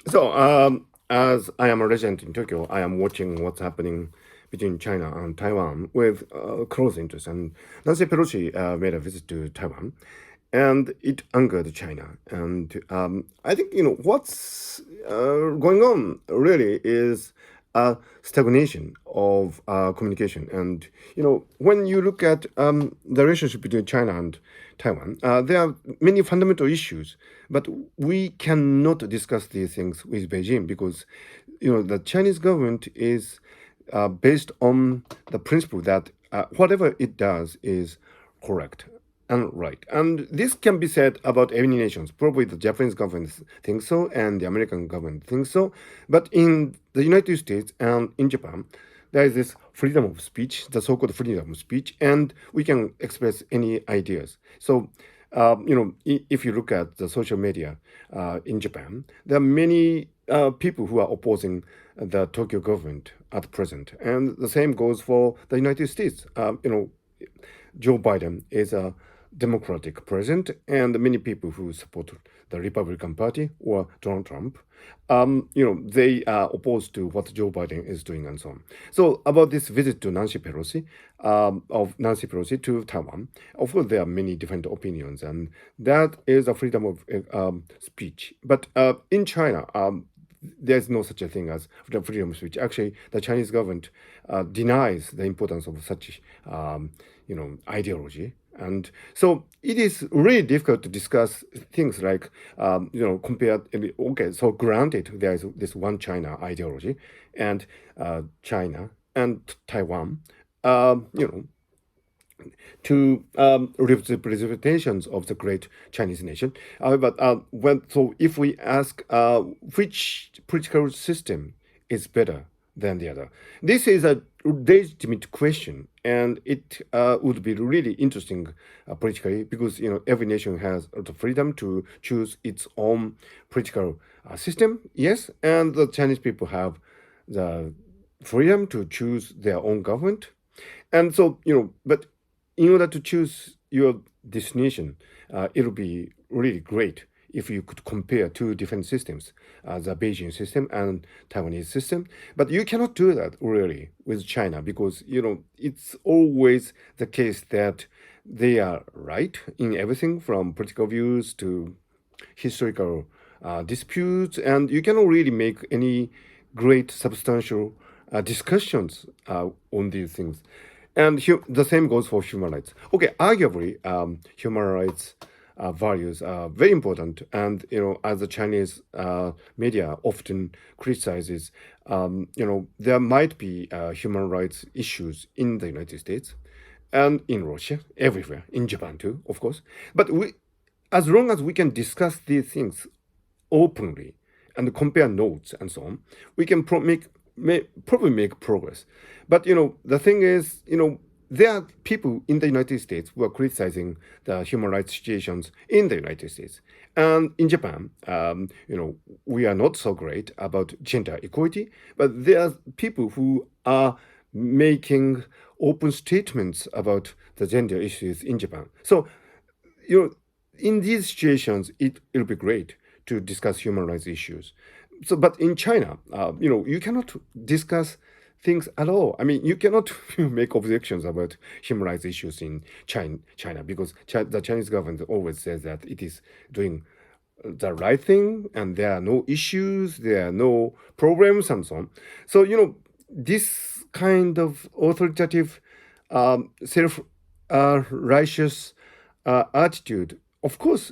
So, as I am a resident in Tokyo, I am watching what's happening between China and Taiwan with close interest. And Nancy Pelosi made a visit to Taiwan, and it angered China. And I think what's going on really is stagnation of communication. And when you look at the relationship between China and Taiwan, there are many fundamental issues, but we cannot discuss these things with Beijing because the Chinese government is based on the principle that whatever it does is correct and right. And this can be said about any nations. Probably the Japanese government thinks so, and the American government thinks so. But in the United States and in Japan, there is this freedom of speech, the so-called freedom of speech, and we can express any ideas. So, if you look at the social media in Japan, there are many people who are opposing the Tokyo government at present, and the same goes for the United States. Joe Biden is a Democratic president, and many people who support the Republican Party or Donald Trump, they are opposed to what Joe Biden is doing and so on. So about this visit to Nancy Pelosi to Taiwan, of course there are many different opinions, and that is a freedom of speech. But in China, there's no such a thing as freedom of speech. Actually, the Chinese government denies the importance of such, ideology. And so it is really difficult to discuss things like, compared. Okay, so granted, there is this one China ideology, and China and Taiwan, you know, to representations of the great Chinese nation. But so if we ask which political system is better than the other, this is a legitimate question, and it would be really interesting politically because every nation has the freedom to choose its own political system. Yes, and the Chinese people have the freedom to choose their own government. And so, but in order to choose your destination, it'll be really great if you could compare two different systems, the Beijing system and Taiwanese system. But you cannot do that really with China because, it's always the case that they are right in everything from political views to historical disputes, and you cannot really make any great substantial discussions on these things. And the same goes for human rights. Okay, arguably, human rights values are very important, and as the Chinese media often criticizes, there might be human rights issues in the United States and in Russia, everywhere, in Japan too, of course. But as long as we can discuss these things openly and compare notes and so on, we can probably make progress. But the thing is, there are people in the United States who are criticizing the human rights situations in the United States. And in Japan, we are not so great about gender equality, but there are people who are making open statements about the gender issues in Japan. So, you know, in these situations, it'll be great to discuss human rights issues. So, but in China, you cannot discuss things at all. I mean, you cannot make objections about human rights issues in China because the Chinese government always says that it is doing the right thing and there are no issues, there are no problems, and so on. So, this kind of authoritative, self righteous attitude, of course,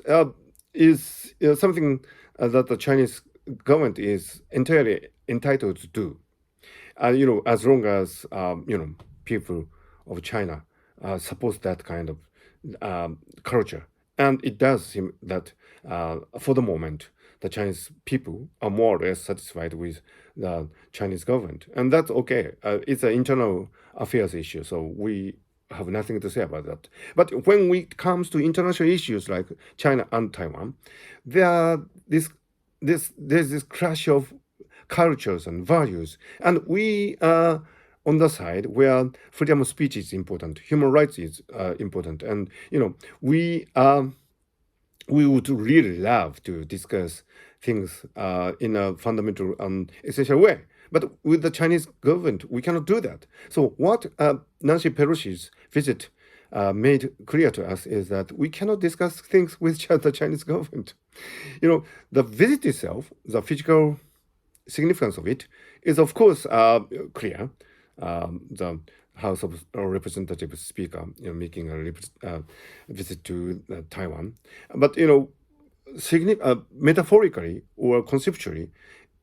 is something that the Chinese government is entirely entitled to do. As long as people of China support that kind of culture, and it does seem that for the moment the Chinese people are more or less satisfied with the Chinese government, and that's okay. It's an internal affairs issue, so we have nothing to say about that. But when it comes to international issues like China and Taiwan, there are there's this clash of cultures and values, and we are on the side where freedom of speech is important, human rights is important, and we would really love to discuss things in a fundamental and essential way. But with the Chinese government, we cannot do that. So what Nancy Pelosi's visit made clear to us is that we cannot discuss things with the Chinese government. The visit itself, the physical significance of it, is of course clear. The House of Representatives Speaker, making a visit to Taiwan, but metaphorically or conceptually,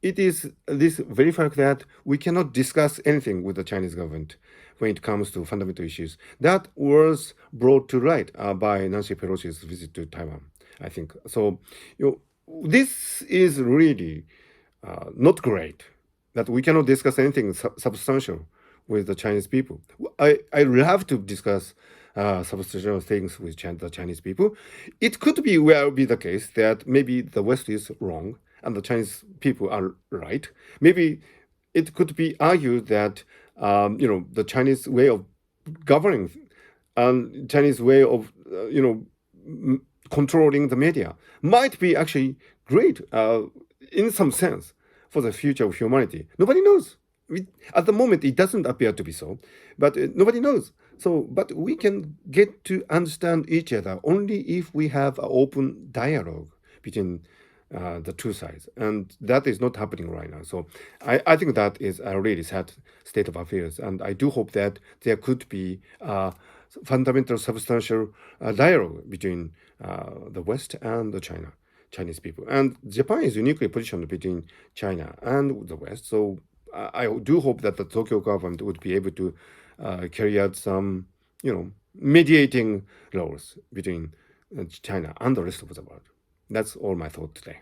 it is this very fact that we cannot discuss anything with the Chinese government when it comes to fundamental issues. That was brought to light by Nancy Pelosi's visit to Taiwan, I think. So, this is really not great that we cannot discuss anything substantial with the Chinese people. I love to discuss substantial things with the Chinese people. It could be the case that maybe the West is wrong and the Chinese people are right. Maybe it could be argued that the Chinese way of governing and Chinese way of controlling the media might be actually great in some sense for the future of humanity. Nobody knows. At the moment, it doesn't appear to be so, but nobody knows. So, but we can get to understand each other only if we have an open dialogue between the two sides, and that is not happening right now. So, I think that is a really sad state of affairs, and I do hope that there could be fundamental, substantial dialogue between the West and the Chinese people. And Japan is uniquely positioned between China and the West. So I do hope that the Tokyo government would be able to carry out some, mediating roles between China and the rest of the world. That's all my thought today.